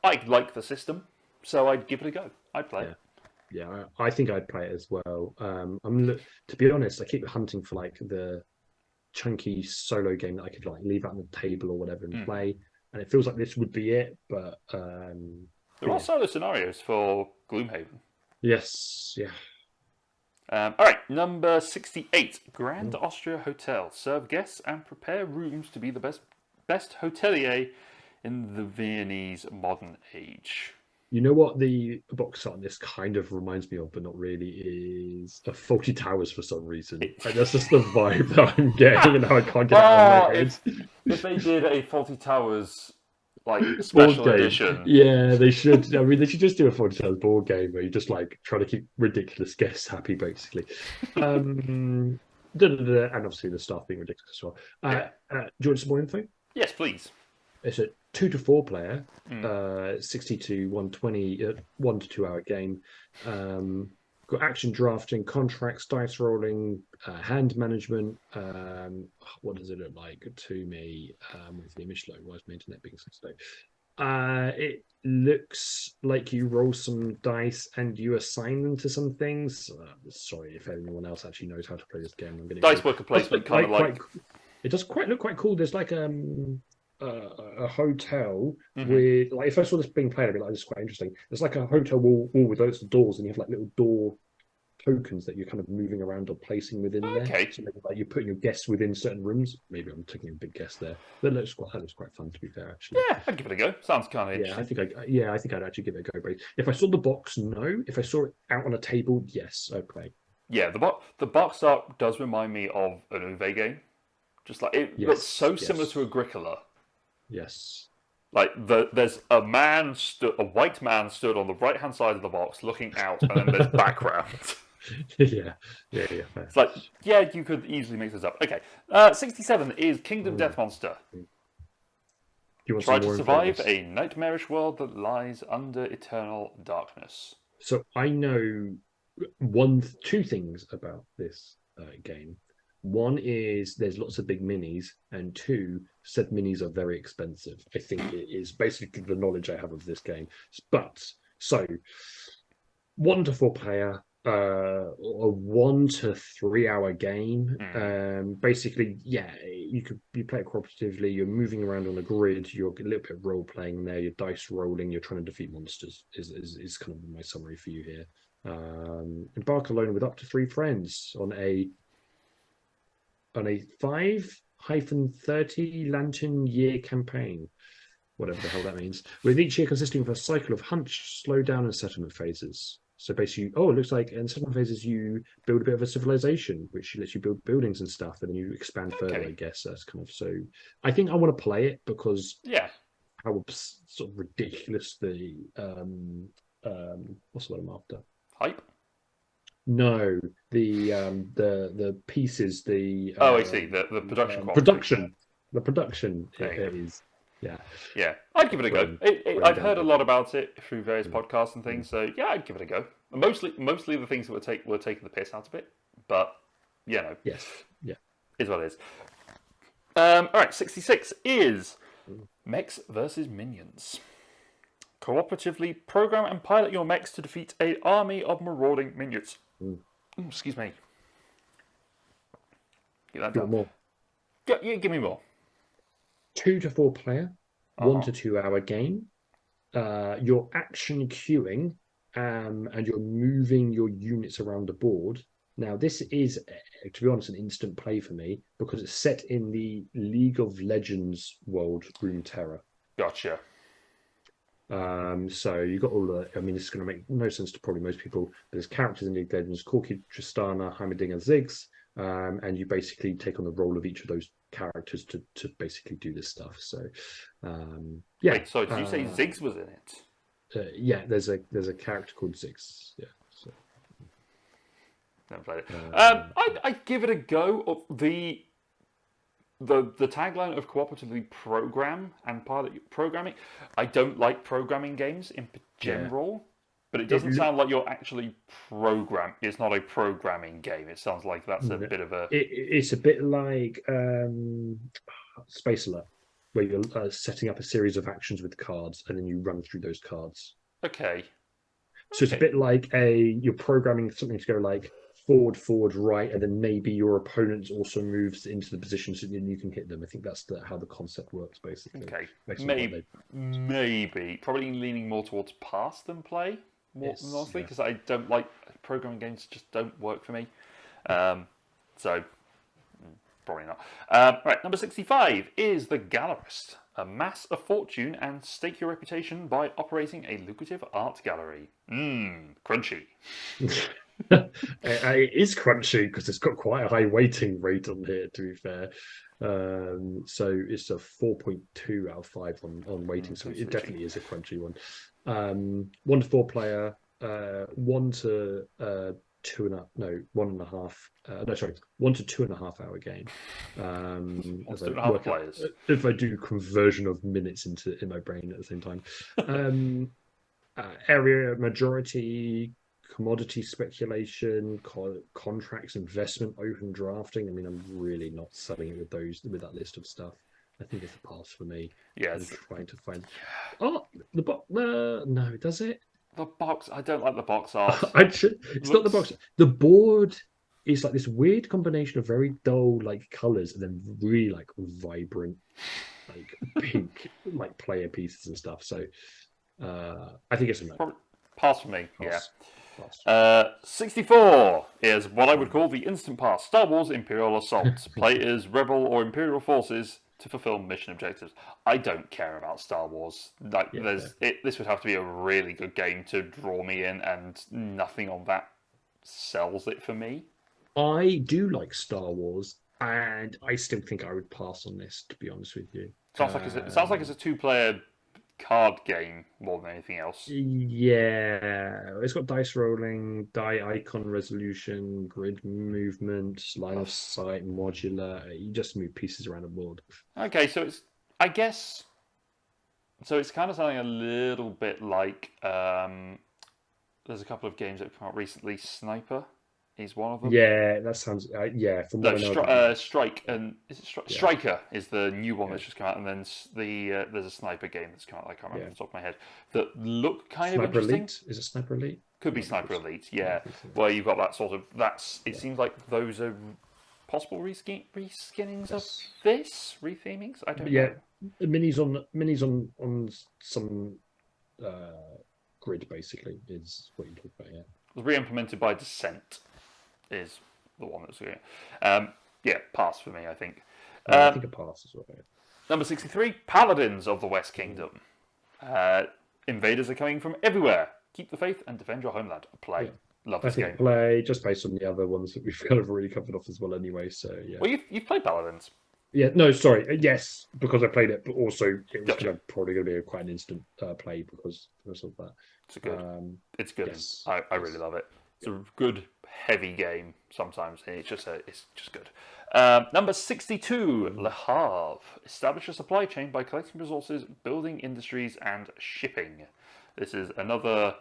I like the system, so I'd give it a go. I'd play it. Yeah, I think I'd play it as well. To be honest, I keep hunting for like the chunky solo game that I could like leave out on the table or whatever and play, and it feels like this would be it. But there are solo scenarios for Gloomhaven. Yes, yeah. All right, number 68, Grand Austria Hotel. Serve guests and prepare rooms to be the best hotelier in the Viennese modern age. You know what the box art on this kind of reminds me of, but not really, is a Faulty Towers for some reason. And that's just the vibe that I'm getting, and how I can't get it out of my head. If they did a Faulty Towers like special edition, they should. I mean, they should just do a Faulty Towers board game where you just like try to keep ridiculous guests happy, basically. And obviously the staff being ridiculous as well. Do you want some more info? Yes, please. It's a 2 to 4 player, 60 to 120, 1 to 2 hour game. Got action drafting, contracts, dice rolling, hand management. What does it look like to me? With the image low, why is my internet being so slow? It looks like you roll some dice and you assign them to some things. Sorry if anyone else actually knows how to play this game. I'm getting Dice worker placement, kind of like. it does quite look quite cool. There's like a hotel Mhm. with like if I saw this being played, I'd be like, this is quite interesting. There's like a hotel wall with loads of doors, and you have like little door tokens that you're kind of moving around or placing within there. Okay. So maybe like you're putting your guests within certain rooms. Maybe I'm taking a big guess there. That looks quite fun to be fair, actually. Yeah, I'd give it a go. Sounds kind of Yeah, interesting. I think I'd actually give it a go. But if I saw the box, no. If I saw it out on a table, yes, I'd play. Yeah, the box art does remind me of an Uwe game. Just like it looks Yes, so similar yes, to Agricola. yes. Like there's a a white man stood on the right hand side of the box looking out, and then there's background. Yeah, yeah. Fair. It's like, yeah, you could easily mix this up. Okay, 67 is Kingdom Mm. Death Monster. Do you want Try some to more info on survive this? a nightmarish world that lies under eternal darkness. So I know two things about this game. One is there's lots of big minis, and two, said minis are very expensive. I think it is basically the knowledge I have of this game. But so 1 to 4 player, a 1 to 3 hour game. Mm. Basically, yeah, you play it cooperatively. You're moving around on a grid. You're a little bit of role playing there. You're dice rolling. You're trying to defeat monsters. Is kind of my summary for you here. Embark alone with up to 3 friends on a 5-30 lantern year campaign, whatever the hell that means, with each year consisting of a cycle of hunch, slow down, and settlement phases. So basically, it looks like in settlement phases you build a bit of a civilization, which lets you build buildings and stuff, and then you expand further. I Okay. guess that's kind of so. I think I want to play it because Yeah. how sort of ridiculous the what's the word I'm after? Hype. No, the pieces, Oh, I see. The production quality. production, the production There you go. is, yeah, Yeah, I'd give it a go. weighing I've down heard a the lot about it through various Mm, podcasts and mm. things, so yeah, I'd give it a go. Mostly the things that were taking the piss out of it, but you know, Yes, yeah. is what it is. All right, 66 is Mm, mechs versus minions. Cooperatively program and pilot your mechs to defeat an army of marauding minions. mm. Ooh, excuse me. Get that You want down. more? Yeah, give me more. 2 to 4 player, Uh one huh. to 2 hour game. You're action queuing, and you're moving your units around the board. Now, this is, to be honest, an instant play for me because it's set in the League of Legends world, Runeterra. Gotcha. So you got all the. I mean, this is going to make no sense to probably most people. But there's characters in League of Legends: Corki, Tristana, Heimerdinger, Ziggs, and you basically take on the role of each of those characters to basically do this stuff. So, yeah, Wait, sorry, did you say Ziggs was in it? yeah. There's a character called Ziggs. Yeah. So, Never played it. um, I'd give it a go. The tagline of cooperatively program and pilot programming. I don't like programming games in yeah. general, but it It doesn't sound like you're actually program. It's not a programming game. It sounds like that's a bit of a it's a bit like Space Alert, where you're setting up a series of actions with cards, and then you run through those cards. okay. So it's a Okay. bit like you're programming something to go like forward, right, and then maybe your opponent also moves into the position so that you can hit them. I think that's how the concept works, basically, Okay. based on what Maybe, they. maybe, probably leaning more towards pass than play, more than Yes, honestly, yeah. because I don't like programming games. Just don't work for me. So probably not. Right, number 65 is the Gallerist. Amass a fortune and stake your reputation by operating a lucrative art gallery. Mmm, crunchy. It is crunchy because it's got quite a high weighting rate on here, to be fair. So it's a 4.2 out of 5 on weighting, so That's it itchy. definitely is a crunchy one. 1 to 4 player, 1 to 2.5 hour game. Wants As I two and a half work out players. if I do conversion of minutes in my brain at the same time. Area majority, commodity speculation, contracts, investment, open drafting. I mean, I'm really not selling it with that list of stuff. I think it's a pass for me. I'm Yes, trying to find. Oh, the box. No, does it? the box. I don't like the box art. It's not the Looks box. The board is like this weird combination of very dull like colors and then really like vibrant like pink like player pieces and stuff. So I think it's a no. probably pass for me. Yeah. Pass. Pass. 64 is what I would Mm. call the instant pass. Star Wars Imperial Assault. Play as Rebel or Imperial forces to fulfill mission objectives. I don't care about Star Wars. Like, Yeah, this would have to be a really good game to draw me in, and nothing on that sells it for me. I do like Star Wars, and I still think I would pass on this. To be honest with you, It sounds like it's a two-player card game more than anything else. yeah, it's got dice rolling, die icon resolution, grid movement, line Ugh. of sight, modular. You just move pieces around the board. Okay, so I guess, so it's kind of sounding a little bit like, there's a couple of games that have come out recently. Sniper is one of them. Yeah, that sounds. Yeah, from what No, I know, about it, Strike and is it yeah, Striker is the new one yeah, that's just come out, and then there's a Sniper game that's come out. I can't remember yeah. off the top of my head that look kind of Sniper interesting. Elite, is it Sniper Elite? Could be I think Sniper it's. Elite, Yeah, I yeah, think so. where you've got that sort of It Yeah. seems like those are possible reskinnings of Yes. this rethemings. I don't Yeah, know. minis on some uh grid basically is what you talk about. Yeah. It was re-implemented by Descent is the one that's going. Yeah, pass for me, I think. I Um, think a pass as well. Yeah. Number 63, Paladins of the West Kingdom. Invaders are coming from everywhere. Keep the faith and defend your homeland. Play. Yeah. Love I this think game. play just based on the other ones that we've kind of already covered off as well anyway. So yeah. Well, you've played Paladins. Yeah, no, sorry. Yes, because I played it, but also it was Gotcha. kind of probably going to be quite an instant play because of that. It's good. Yes, I really love it. It's a good, heavy game sometimes, and it's just good. Number 62, Le Havre. Establish a supply chain by collecting resources, building industries, and shipping. This is another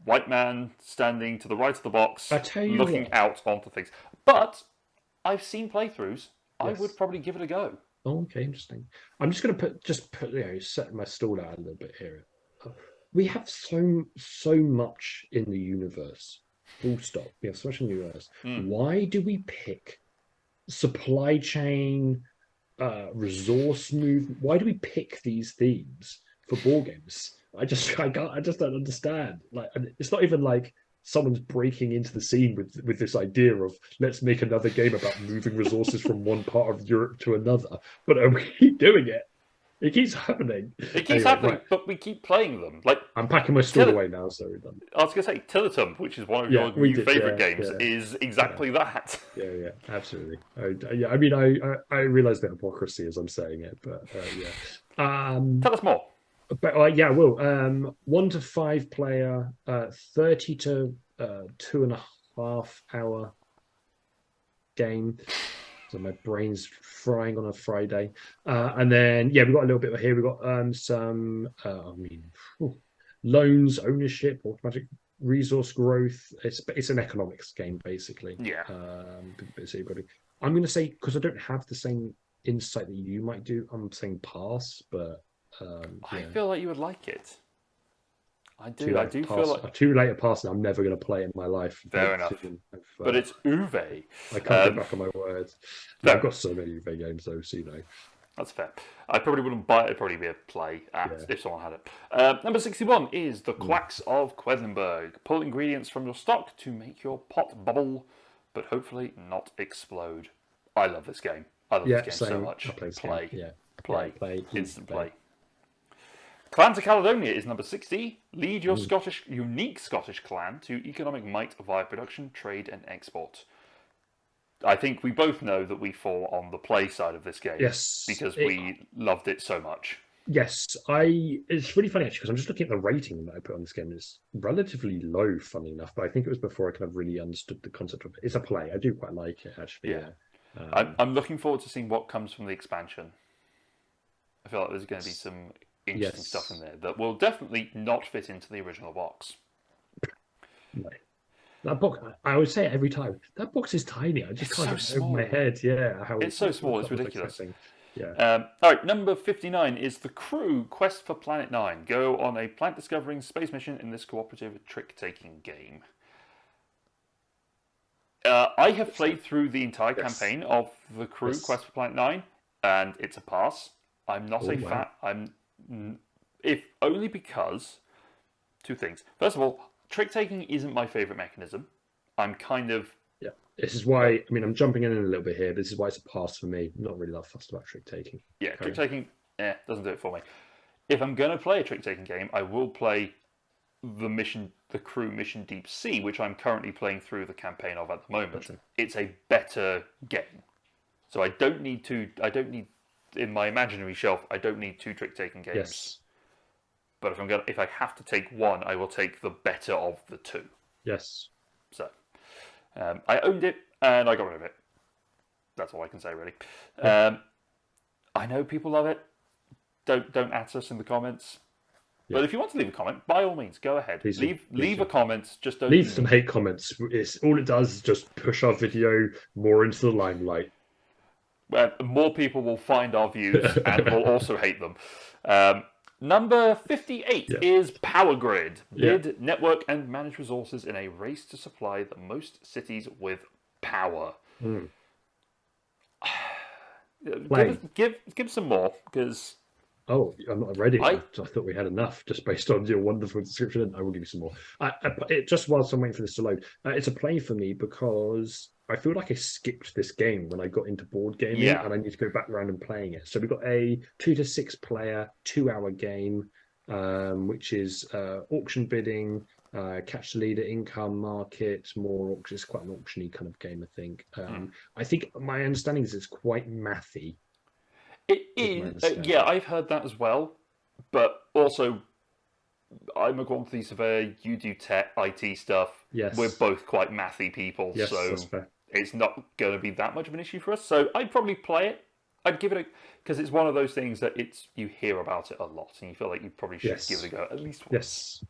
white man standing to the right of the box, I tell you looking what. out onto things. But I've seen playthroughs. I Yes. would probably give it a go. Oh, okay, interesting. I'm just going to put set my stall out a little bit here. We have so much in the universe. Full stop. We have so much in the universe. Why do we pick supply chain, resource move? Why do we pick these themes for board games? I just don't understand. Like, and it's not even like someone's breaking into the scene with this idea of let's make another game about moving resources from one part of Europe to another. But we keep doing it. It keeps happening. It keeps happening, right. But we keep playing them. Like, I'm packing my stall away now, so we're done. I was going to say, Tilitum, which is one of your new favourite games, is exactly that. Yeah, absolutely. I mean, I realize the hypocrisy as I'm saying it, but yeah. Tell us more. But yeah, I will. 1 to 5 player, 30 to 2.5 hour game. So my brain's frying on a Friday. And then yeah, we've got a little bit here. We've got some loans, ownership, automatic resource growth. It's an economics game basically. Yeah. I'm going to say, because I don't have the same insight that you might do, I'm saying pass, but I feel like you would like it. I do. I do feel like too late a pass. I'm never going to play it in my life. Fair enough. But it's Uwe. I can't get back on my words. No, I've got so many Uwe games though, so you know. That's fair. I probably wouldn't buy it. It'd probably be a play if someone had it. Number 61 is the Quacks of Quedlinburg. Pull ingredients from your stock to make your pot bubble, but hopefully not explode. I love this game. I love this game so much. Play. Instant play. Clans of Caledonia is number 60. Lead your unique Scottish clan to economic might via production, trade, and export. I think we both know that we fall on the play side of this game. Yes. Because we loved it so much. Yes. It's really funny actually, because I'm just looking at the rating that I put on this game. It's relatively low, funny enough, but I think it was before I kind of really understood the concept of it. It's a play. I do quite like it actually. Yeah. I'm looking forward to seeing what comes from the expansion. I feel like there's going to be some interesting stuff in there that will definitely not fit into the original box. No. That box, I would say it every time. That box is tiny. I just can't get over my head. Yeah, it's so small. It's ridiculous. Yeah. All right, number 59 is The Crew Quest for Planet 9. Go on a planet discovering space mission in this cooperative trick-taking game. I have played through the entire campaign of The Crew Quest for Planet 9, and it's a pass. I'm not a fan. If only because two things. First of all, trick-taking isn't my favourite mechanism. I'm kind of... Yeah. This is why, I mean, I'm jumping in a little bit here, but this is why it's a pass for me. I'm not really that fussed about trick-taking. Yeah, trick-taking, doesn't do it for me. If I'm going to play a trick-taking game, I will play the Crew Mission Deep Sea, which I'm currently playing through the campaign of at the moment. Gotcha. It's a better game. So I don't need, in my imaginary shelf, I don't need two trick-taking games. Yes. But if I have to take one, I will take the better of the two. Yes. So, I owned it and I got rid of it. That's all I can say, really. Yeah. I know people love it. Don't at us in the comments. Yeah. But if you want to leave a comment, by all means, go ahead. Please leave a comment. Just don't leave some hate comments. All it does is just push our video more into the limelight. Well, more people will find our views and will also hate them. Number 58 is Power Grid. Bid, network, and manage resources in a race to supply the most cities with power. Give some more, because... Oh, I'm not ready. I thought we had enough, just based on your wonderful description. I will give you some more. Just whilst I'm waiting for this to load, it's a play for me because I feel like I skipped this game when I got into board gaming, and I need to go back around and playing it. So we've got a 2 to 6 player, 2-hour game, which is auction bidding, catch the leader, income market, more auction. It's quite an auctiony kind of game, I think. I think my understanding is it's quite mathy. It is, yeah, I've heard that as well, but also, I'm a quantity surveyor, you do tech, IT stuff, we're both quite mathy people, so it's not going to be that much of an issue for us, so I'd probably play it, I'd give it because it's one of those things that you hear about it a lot, and you feel like you probably should give it a go at least once.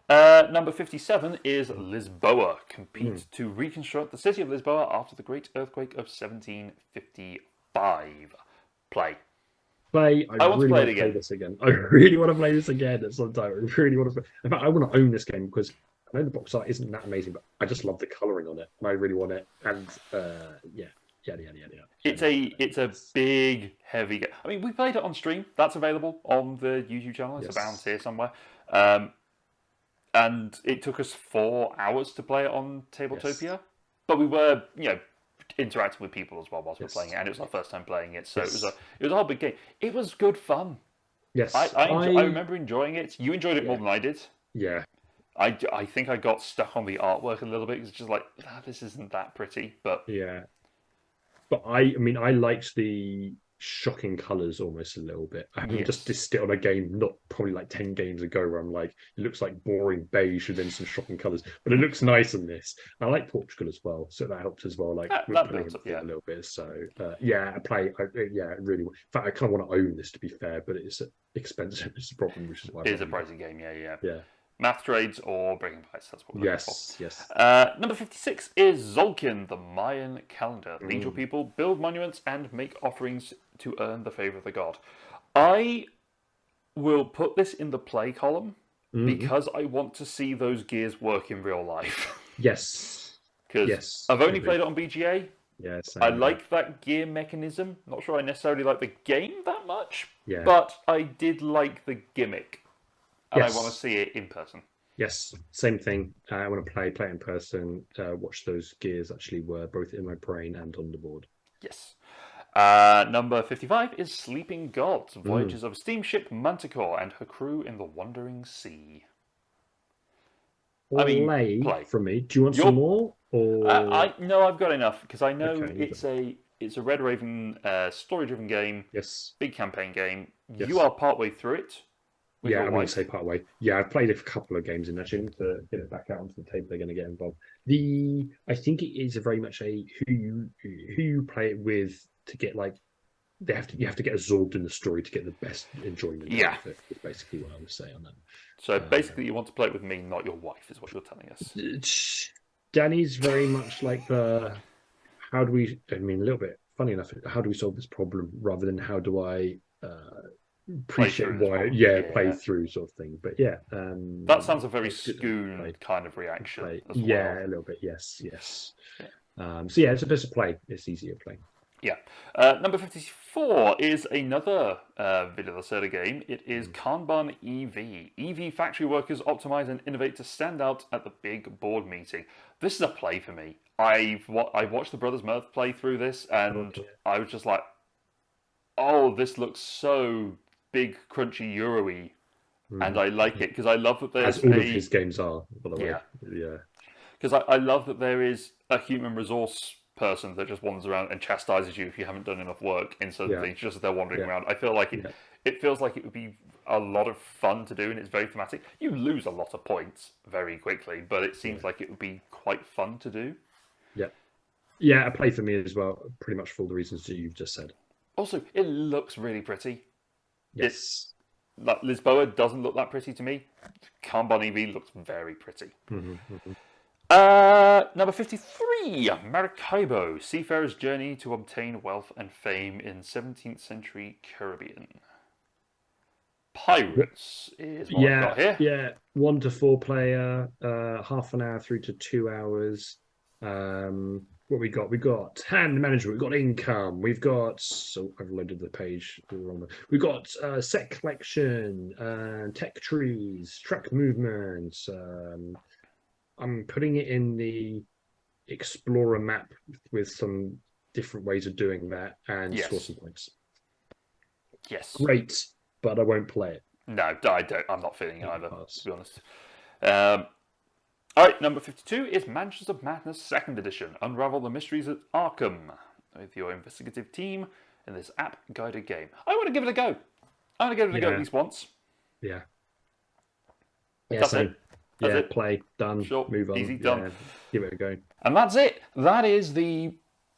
Number 57 is Lisboa. Compete to reconstruct the city of Lisboa after the Great Earthquake of 1755. Play. I really want to play this again. I really want to play this again at some time. I really want to. In fact, I want to own this game because I know the box art isn't that amazing, but I just love the colouring on it, and I really want it. And It's a big, heavy game. I mean, we played it on stream. That's available on the YouTube channel. It's about here somewhere. And it took us 4 hours to play it on Tabletopia, but we were, interacting with people as well whilst we were playing it, and it was our first time playing it, so it was a whole big game. It was good fun. Yes, I remember enjoying it. You enjoyed it more than I did. Yeah, I think I got stuck on the artwork a little bit. It's just like this isn't that pretty, but but I mean, I liked the shocking colours almost a little bit. I mean, just dissed it on a game, not probably like 10 games ago, where I'm like, it looks like boring beige with then some shocking colours, but it looks nice in this. I like Portugal as well, so that helps as well. Like that builds up, a little bit. So really. In fact, I kind of want to own this, to be fair, but it's expensive. It's a problem, which is why it is a pricey game. Yeah. Math trades or breaking bites. That's what we're looking for. Yes. Number 56 is Zolkin, the Mayan calendar. Lead your people, build monuments, and make offerings to earn the favor of the god. I will put this in the play column because I want to see those gears work in real life. Yes. Because I've only played it on BGA. Yes. I like that gear mechanism. Not sure I necessarily like the game that much, but I did like the gimmick. And I want to see it in person. Yes, same thing. I want to play it in person, watch those gears actually were both in my brain and on the board. Yes. Number 55 is Sleeping Gods, Voyages of Steamship Manticore and her crew in the Wandering Sea. Play from me. Do you want some more? Or no, I've got enough because I know it's a Red Raven story-driven game. Yes. Big campaign game. Yes. You are partway through it. Yeah, I'm going to say part way. Yeah, I've played a couple of games in actually to get it back out onto the table. They're going to get involved. I think it is very much a who you play it with to get like you have to get absorbed in the story to get the best enjoyment out of it. Is basically what I would say on that. So basically, you want to play it with me, not your wife, is what you're telling us. Danny's very much like the a little bit funny enough, how do we solve this problem rather than how do I appreciate through this why, problem. play Yeah. through sort of thing. But yeah, That sounds a very it's good to Scoon kind of reaction play. as Yeah, well. a little bit. Yes, yes. Yeah. So yeah, it's just a play. It's easier to play. Yeah. Number 54 is another Villa Lacerda game. It is Kanban EV. EV factory workers optimize and innovate to stand out at the big board meeting. This is a play for me. I watched the Brothers Mirth play through this, and I was just like, oh, this looks so big, crunchy, Euro-y. And I like it because I love that there's as all of his games are, by the way. Yeah. Yeah. Because I love that there is a human resource person that just wanders around and chastises you if you haven't done enough work in certain things, just as they're wandering around. I feel like it feels like it would be a lot of fun to do, and it's very thematic. You lose a lot of points very quickly, but it seems like it would be quite fun to do. Yeah. Yeah, a play for me as well, pretty much for all the reasons that you've just said. Also, it looks really pretty. Yes. Like Lisboa doesn't look that pretty to me. Kanban EV looks very pretty. Number 53, Maracaibo, seafarer's journey to obtain wealth and fame in 17th century Caribbean. Pirates is what I've got here. Yeah, 1 to 4 player, half an hour through to 2 hours. What we got? We got hand management. We've got income. We've got. So I've loaded the page wrong. We've got set collection, tech trees, track movements. I'm putting it in the Explorer map with some different ways of doing that and sourcing points. Yes. Great, but I won't play it. No, I don't. I'm not feeling it either, to be honest. All right, number 52 is Mansions of Madness 2nd Edition. Unravel the mysteries at Arkham with your investigative team in this app-guided game. I want to give it a go. I want to give it a go at least once. Yeah. That's it. That's it. Play, done, Short, move on. easy, done. Give it a go. And that's it. That is the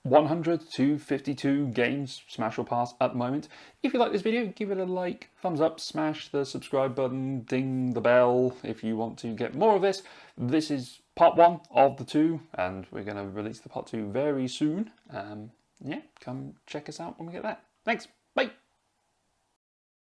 100 to 52 games Smash or Pass at the moment. If you like this video, give it a like, thumbs up, smash the subscribe button, ding the bell if you want to get more of this. This is part 1 of the 2, and we're going to release the part 2 very soon. Yeah, come check us out when we get that. Thanks. Bye.